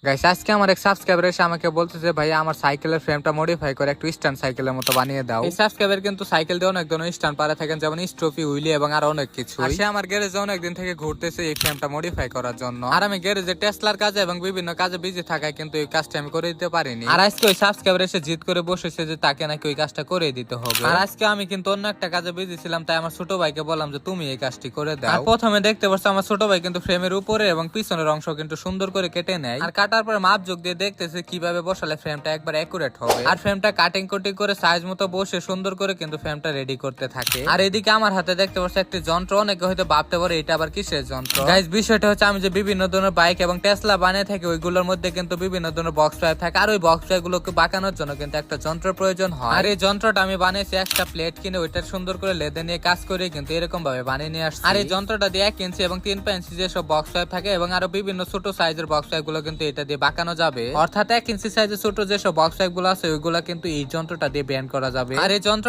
Guys আজকে আমার এক সাবস্ক্রাইবার এসে আমাকে বলতেছে ভাই আমার সাইকেলের ফ্রেমটা মডিফাই করে একটু স্ট্যান্ড সাইকেলের মতো বানিয়ে দাও। এই সাবস্ক্রাইবার কিন্তু সাইকেল দিয়ে অনেক ধরনের স্ট্যান্ড পারে থাকেন, যেমন স্ট্রফি, হুইলি এবং আরো অনেক কিছু। আর সে আমার গ্যারেজে অনেক দিন থেকে ঘুরতেছে এই ফ্রেমটা মডিফাই করার জন্য। আর আমি গ্যারেজে টেসলার কাজে এবং বিভিন্ন কাজে বিজি থাকায় কিন্তু এই কাজটা আমি করে দিতে পারিনি। আর আজকে ওই সাবস্ক্রাইবার এসে জিদ করে বসেছে যে তাকে নাকি ওই কাজটা করে দিতে হবে। আর আজকে আমি কিন্তু অন্য একটা কাজে বিজি ছিলাম, তাই আমার ছোট ভাইকে বললাম যে তুমি এই কাজটি করে দাও। আর প্রথমে দেখতে পাচ্ছ আমার ছোট ভাই কিন্তু ফ্রেমের উপরে এবং পিছনের অংশ কিন্তু সুন্দর করে কেটে নেয়। আর কাটার পরে মাপ যোগ দিয়ে দেখতেছে কিভাবে বসালে ফ্রেমটা একবার একুরেট হবে। আর ফ্রেমটা কাটিং কুটিং করে সাইজ মতো বসে সুন্দর করে কিন্তু ফ্রেমটা রেডি করতে থাকে। আর এদিকে আমার হাতে দেখতে পাচ্ছ একটি যন্ত্র। অনেকে হয়তো ভাবতে পারে এটা আবার কিসের যন্ত্র। গাইস বিষয়টা হচ্ছে আমি যে বিভিন্ন ধরনের বাইক এবং টেসলা বানিয়ে থাকি ওইগুলোর মধ্যে কিন্তু বিভিন্ন ধরনের বক্স ড্রাইভ থাকে। আর ওই বক্স ড্রাইভ গুলোকে বাঁকানোর জন্য কিন্তু একটা যন্ত্রের প্রয়োজন হয়। আর এই যন্ত্রটা আমি বানিয়েছি একটা প্লেট কিনে ওইটার সুন্দর করে লেদে নিয়ে কাজ করে কিন্তু এরকম ভাবে বানিয়ে নিয়ে আসছি। আর এই যন্ত্রটা দিয়ে 1 ইঞ্চি এবং 3 ইঞ্চি যেসব বক্স ড্রাইভ থাকে এবং আরো বিভিন্ন ছোট সাইজের বক্স ড্রাইভ গুলো কিন্তু এটা দিয়ে বাঁকানো যাবে। অর্থাৎ 1 ইঞ্চি সাইজের ছোট যেসব বক্স ড্রাইভ গুলো আছে ওইগুলা কিন্তু এই যন্ত্রটা দিয়ে ব্যান্ড করা যাবে। আর এই যন্ত্র